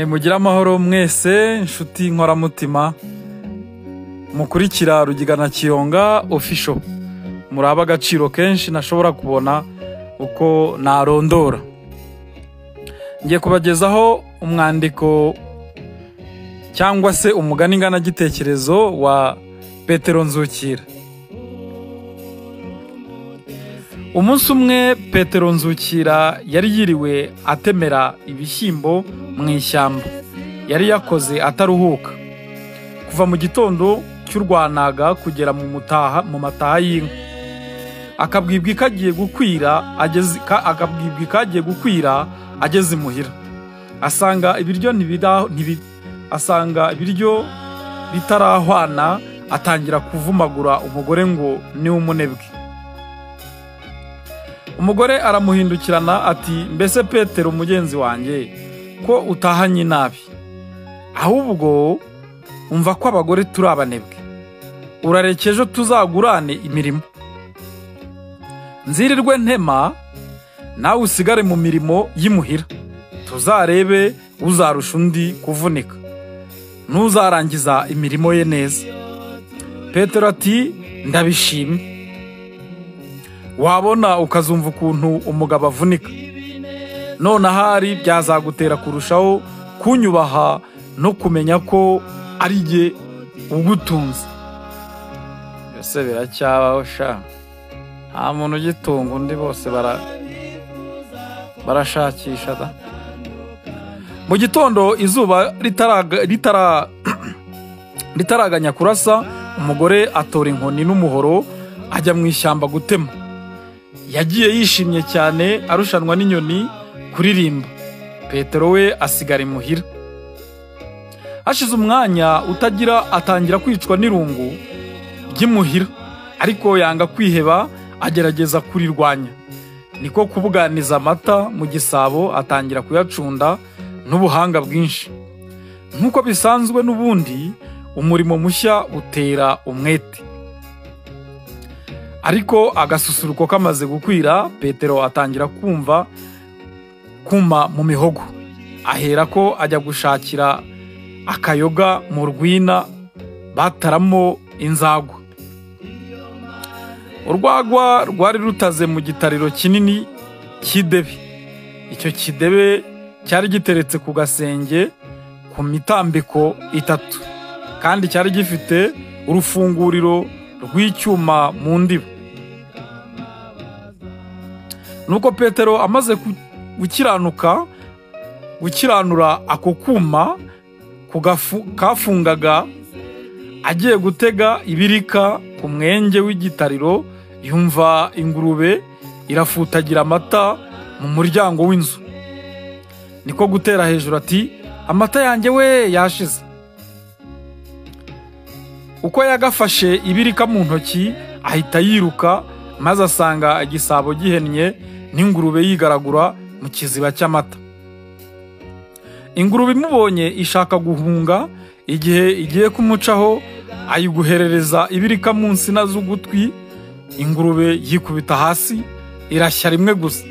Nimugira amahoro mwese inshuti nkoramutima mukurikira Rugigana Kiyonga official. Muraba agaciro kenshi nashobora kubona uko narondora. Ngiye kubagezaho umwandiko cyangwa se umugani ngana gitekerezo wa Petero Nzukira. Umunsi umwe Petero Nzukira yari yiriwe atemera ibishyimbo mu ishyamba. Yari yakoze ataruhuka kuva mu gitondo cy'urwanaga kugera mu mataha y'inka. Akabwibwi kagiye gukwira ageze imuhira. Asanga ibiryo bitarahwana, atangira kuvumagura umugore ngo ni umunebwe. Umugore aramuhindukirana ati, mbese Petero mugenzi wanjye ko utahanye nabi, ahubwo umva ko abagore turi abanebwe. Urareke ejo tuzagurane imirimo, nzirirwe ntema nawe usigare mu mirimo y'imuhira, tuzarebe uzarusha undi kuvunika, ntuzarangiza imirimo ye neza. Petero ati, ndabishimye. Wabona ukazumva ukuntu umugabo avunika, none ahari byazagutera kurushaho kunyubaha no kumenya ko ari jye ugutunze. Byose biracyabaho sha, nta muntu ugitunga undi, bose barashakisha da. Mu gitondo izuba ritaraganya kurasa, umugore atora inkoni n'umuhoro ajya mu ishyamba gutema. Yagiye yishimye cyane arushanwa n'inyoni kuririmba. Petero we asigara imuhira. Hashize umwanya utagira atangira kwicwa n'irungu ry'imuhira, ariko yanga kwiheba agerageza kurirwanya. Niko kubuganiza amata mu gisabo atangira kuyacunda n'ubuhanga bwinshi. Nk'uko bisanzwe n'ubundi umurimo mushya utera umwete. Ariko agasusuruko kamaze gukwira, Petero atangira kuma mu mihogo. Ahera ko ajya gushakira akayoga mu rwina bataramo inzagwa. Urwagwa rwari rutaze mu gitariro kinini cy'idebe. Icyo kidebe cyari giteretse ku gasenge ku mitambiko itatu, kandi cyari gifite urufunguriro rw'icyuma mu ndiba. Nuko Petero amaze gukiranura ako kuma kafungaga, agiye gutega ibirika ku mwenge w'igitariro, yumva ingurube irafutagira amata mu muryango w'inzu. Niko gutera hejuru ati, amata yanjye we yashize. Uko yagafashe ibirika mu ntoki ahita yiruka, maze asanga igisabo gihennye n'ingurube yigaragura mu kiziba cy'amata. Ingurube imubonye ishaka guhunga, igihe igiye kumucaho ayiguherereza ibirika mu nsina z'ugutwi. Ingurube yikubita hasi irashya rimwe gusa.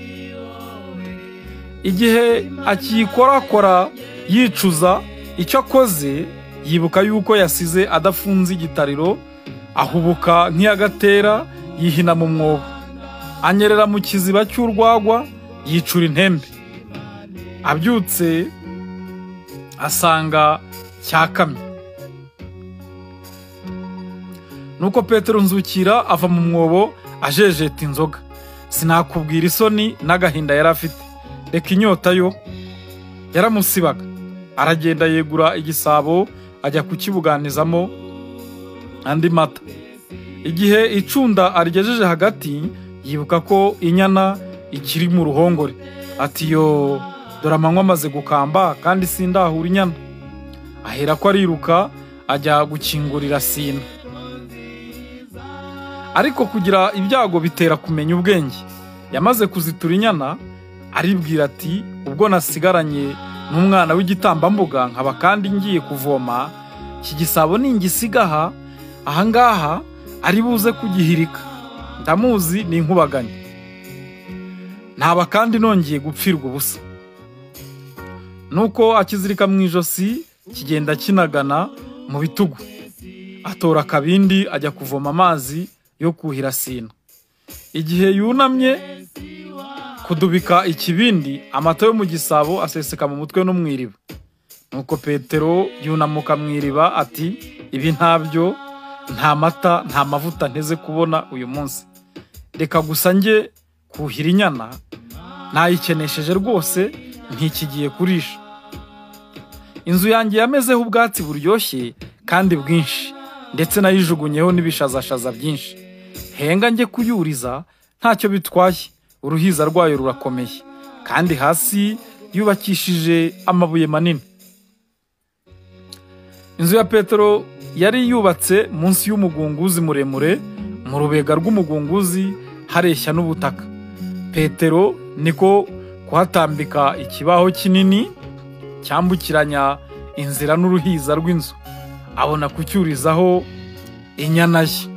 Igihe akiyikorakora yicuza icyo akoze, yibuka yuko yasize adafunze igitariro, ahubuka nk'iyagatera yihina mu mwobo, anyerera mu kiziba cy'urwagwa yicura intembe. Abyutse asanga cyakamye. Nuko Petero Nzukira ava mu mwobo ajejeta inzoga. Sinakubwira isoni n'agahinda yari afite, reka inyota yo yaramusibaga. Aragenda yegura igisabo ajya kukibuganizamo andi mata. Igihe icunda arigejeje hagati, yibuka ko inyana ikiri mu ruhongore. Ati, yo dore amanywa amaze gukamba kandi sindahura inyana. Ahera ko ariruka ajya gukingurira Sina. Ariko kugira ibyago bitera kumenya ubwenge. Yamaze kuzitura inyana, aribwira ati, ubwo nasigaranye n'umwana w'igitambambuga nkaba kandi ngiye kuvoma, iki gisabo ningisigaha ahangaha ari buze kugihirika. Ndamuzi ni inkubaganye, ntaba kandi nongeye gupfirwa ubusa. nuko akizirika mu ijosi kigenda kinagana mu bitugu. Atora akabindi ajya kuvoma amazi yo kuhira Sina. Igihe yunamye kudubika ikibindi, amata yo mu gisabo aseseka mu mutwe no mw'iriba. Nuko Petero yunamuka mw'iriba ati, ibi ntabyo, nta mata nta mavuta nteze kubona uyu munsi. Reka gusa nge kuhira inyana, nayikenesheje rwose ntikigiye kurisha. Inzu yanjye yamezeho ubwatsi buryoshye kandi bwinshi, ndetse nayijugunyeho n'ibishazashaza byinshi. Henga nge kuyuriza ntacyo bitwaye, uruhiza rwayo rurakomeye, kandi hasi yubakishije amabuye manini. Inzu ya Petero yari yubatse munsi y'umugunguzi muremure, mu rubega rw'umugunguzi hareshya n'ubutaka. Petero niko kuhatambika ikibaho kinini cyambukiranya inzira n'uruhiza rw'inzu, abona kucyurizaho inyana ye.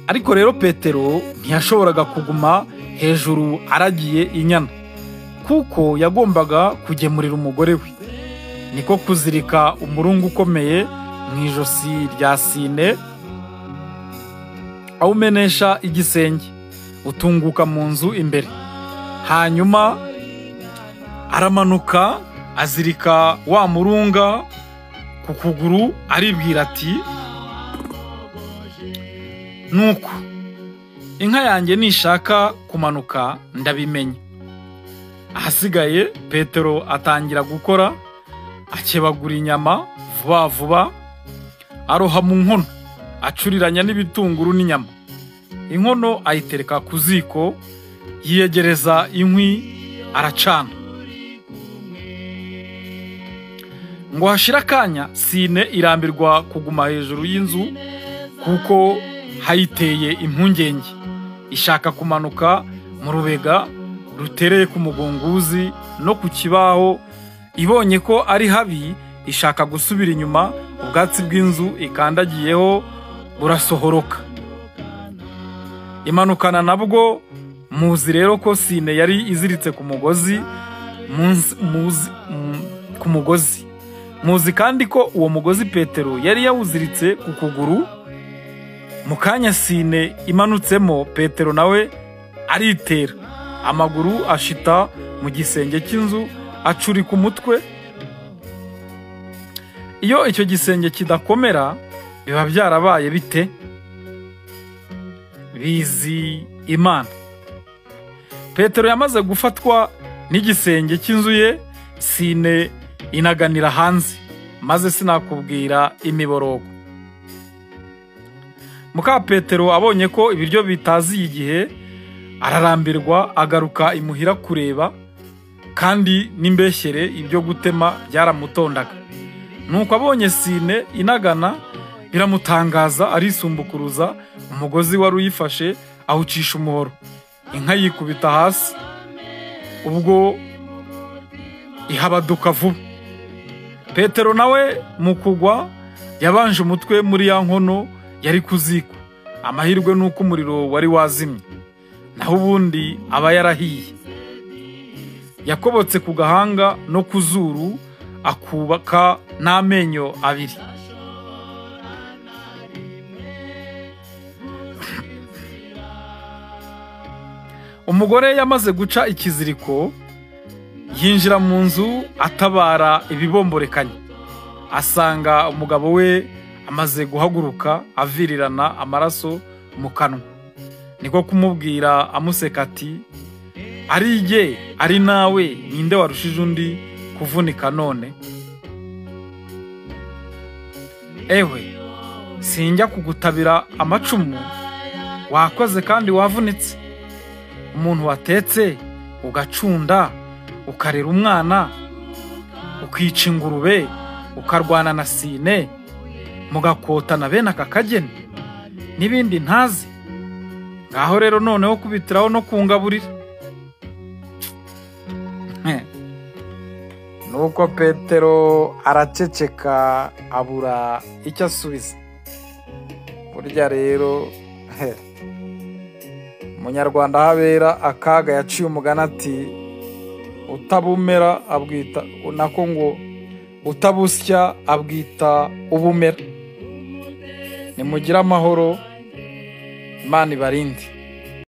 Ariko rero Petero ntiyashoboraga kuguma hejuru aragiye inyana, kuko yagombaga kugemurira umugore we. Niko kuzirika umurungu ukomeye mu ijosi rya Sine, awumenesha igisenge, utunguka mu nzu imbere. Hanyuma aramanuka azirika wa murunga ku kuguru, aribwira ati, nuko inka yanjye nishaka kumanuka ndabimenya. Ahasigaye Petero atangira gukora, akebagura inyama vuba vuba, aroha mu nkono, acuriranya n'ibitunguru n'inyama. Inkono ayitereka ku ziko, yiyegereza inkwi aracana. Ngo hashira akanya, Sine irambirwa kuguma hejuru y'inzu, kuko hayiteye impungenge. Ishaka kumanuka mu rubega rutereye ku mugunguzi no ku kibaho. Ibonye ko ari habi, ishaka gusubira inyuma, ubwatsi bw'inzu ikandagiyeho burasohoroka. Imanukana nabwo. Muzi rero ko Sine yari iziritse ku mugozi, muzi kandi ko uwo mugozi Petero yari yawuziritse ku kuguru. Mu kanya Sine imanutsemo, Petero nawe aritera, amaguru ashita mu gisenge cy'inzu, acurika umutwe. Iyo icyo gisenge kidakomera, biba byarabaye bite? Bizi Imana. Petero yamaze gufatwa n'igisenge cy'inzu ye, Sine inaganira hanze, maze sinakubwira imiborogo. Muka Petero abonye ko ibiryo bitaziye igihe, ararambirwa, agaruka imuhira kureba, kandi n'imbeshyere ibyo gutema byaramutondaga. Nuko abonye Sine inagana, biramutangaza, arisumbukuruza umugozi wari uyifashe, awucisha umuhoro. Inka yikubita hasi, ubwo ihabaduka vuba. Petero nawe mu kugwa yabanje umutwe muri ya nkono yari ku ziko. Amahirwe nuko umuriro wari wazimye, naho ubundi aba yarahiye. Yakobotse ku gahanga no ku zuru, akubaka n'amenyo abiri. Umugore yamaze guca ikiziriko, yinjira mu nzu atabara ibibomborekanye. Asanga umugabo we amaze guhaguruka, avirirana amaraso mu kanwa. Niko kumubwira amuseka ati, ari jye, ari nawe, ninde warushije undi kuvunika none? Ewe, sinjya kugutabira amacumu, wakoze kandi wavunitse. Umuntu watetse, ugacunda, ukarera umwana, ukica ingurube, ukarwana na Sine, mugakotana bene aka kageni n'ibindi ntazi. Ngaho rero noneho kubitiraho no kungaburira. Nuko Petero araceceka, abura icyo asubiza. burya rero umunyarwanda habera akaga yaciye umugani ati utabumera abwita nako ngo utabusya abwita ubumera. Nimugire amahoro, Imana ibarinde.